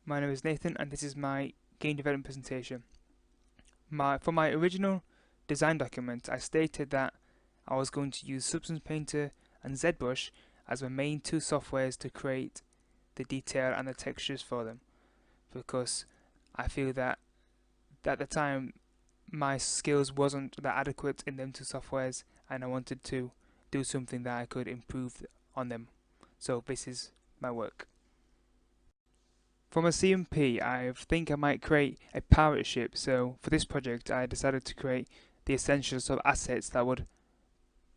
my name is Nathan and this is my game development presentation. For my original design document, I stated that I was going to use Substance Painter and ZBrush as my main two softwares to create the detail and the textures for them, because I feel that at the time my skills wasn't that adequate in them two softwares and I wanted to do something that I could improve on them. So this is my work. For my CMP, I think I might create a pirate ship, so for this project I decided to create the essential sort of assets that would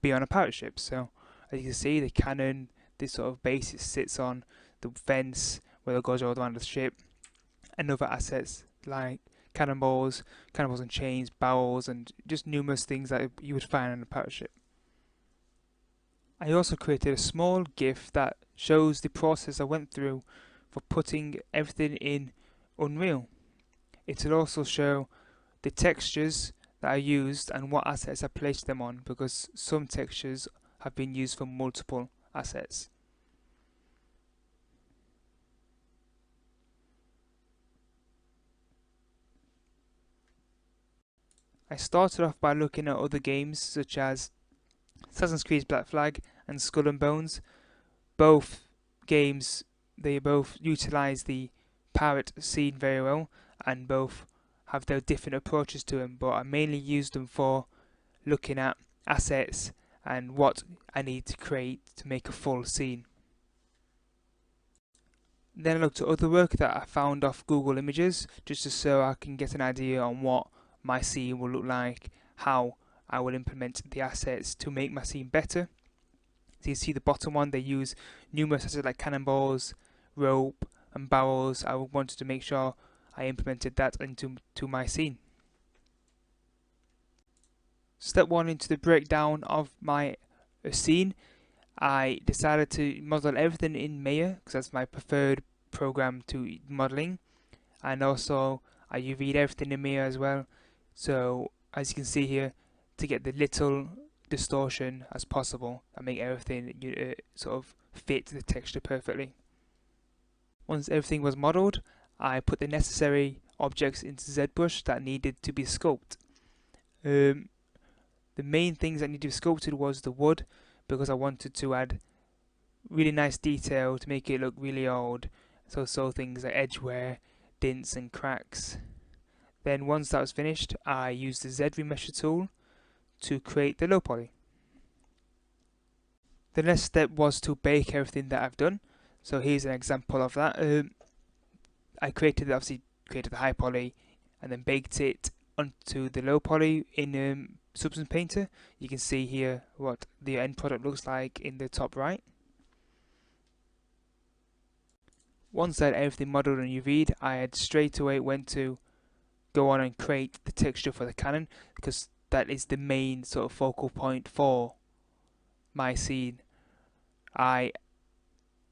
be on a pirate ship. So as you can see, the cannon, this sort of base it sits on, the fence where it goes all around the ship, and other assets like cannonballs and chains, barrels, and just numerous things that you would find on a pirate ship. I also created a small GIF that shows the process I went through for putting everything in Unreal. It will also show the textures that I used and what assets I placed them on, because some textures have been used for multiple assets. I started off by looking at other games such as Assassin's Creed Black Flag and Skull and Bones. Both games, they both utilize the pirate scene very well, and both have their different approaches to them, but I mainly used them for looking at assets and what I need to create to make a full scene. Then I looked at other work that I found off Google Images, just so I can get an idea on what my scene will look like, how I will implement the assets to make my scene better. So you see the bottom one, they use numerous assets like cannonballs, rope and barrels. I wanted to make sure I implemented that into my scene. Step 1 into the breakdown of my scene, I decided to model everything in Maya because that's my preferred program to modeling, and also I UV'd everything in Maya as well. So as you can see here, to get the little distortion as possible and make everything sort of fit the texture perfectly. Once everything was modeled, I put the necessary objects into ZBrush that needed to be sculpted. The main things that needed to be sculpted was the wood, because I wanted to add really nice detail to make it look really old. So things like edge wear, dints and cracks. Then once that was finished, I used the Z Remesher tool to create the low poly. The next step was to bake everything that I've done. So here's an example of that. I obviously created the high poly and then baked it onto the low poly in Substance Painter. You can see here what the end product looks like in the top right. Once I had everything modeled and UV'd, I had straight away went to go on and create the texture for the cannon, because that is the main sort of focal point for my scene. I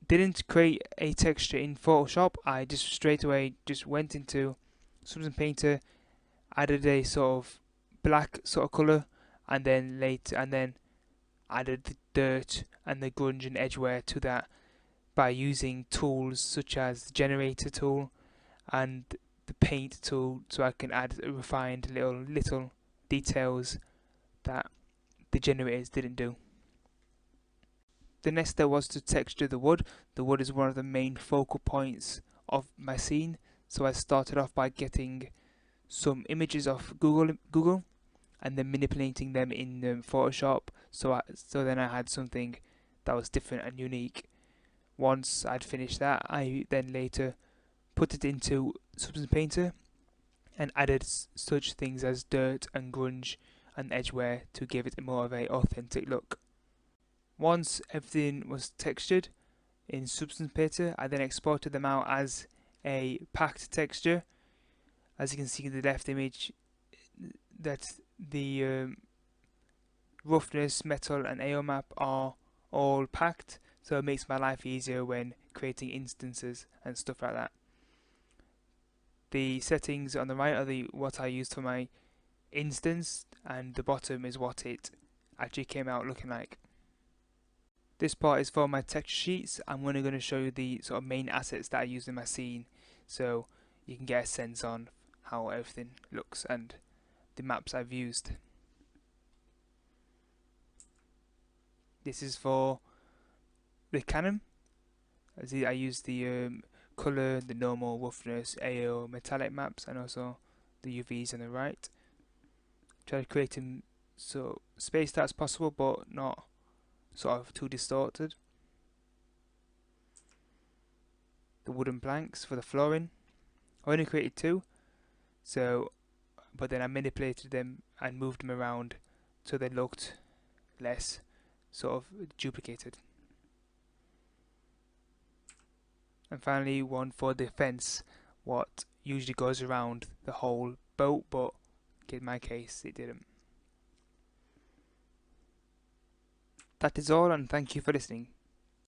didn't create a texture in Photoshop. I just straight away just went into Substance Painter, added a sort of black sort of color, and then added the dirt and the grunge and edgeware to that by using tools such as the generator tool and the paint tool, so I can add refined little details that the generators didn't do. The next step was to texture the wood. The wood is one of the main focal points of my scene, so I started off by getting some images of Google and then manipulating them in Photoshop, so then I had something that was different and unique. Once I'd finished that, I then later put it into Substance Painter and added such things as dirt and grunge and edgeware to give it more of a authentic look. Once everything was textured in Substance Painter, I then exported them out as a packed texture. As you can see in the left image, that the roughness, metal and AO map are all packed, so it makes my life easier when creating instances and stuff like that. The settings on the right are what I used for my instance, and the bottom is what it actually came out looking like. This part is for my texture sheets. I'm only going to show you the sort of main assets that I use in my scene. so you can get a sense on how everything looks and the maps I've used. This is for the Canon. As I use the colour, the normal, roughness, AO, metallic maps, and also the UVs on the right. Try to create them so spaced out as possible, but not sort of too distorted. The wooden planks for the flooring. I only created 2, but then I manipulated them and moved them around so they looked less sort of duplicated. And finally, one for the fence, what usually goes around the whole boat, but in my case it didn't. That is all, and thank you for listening.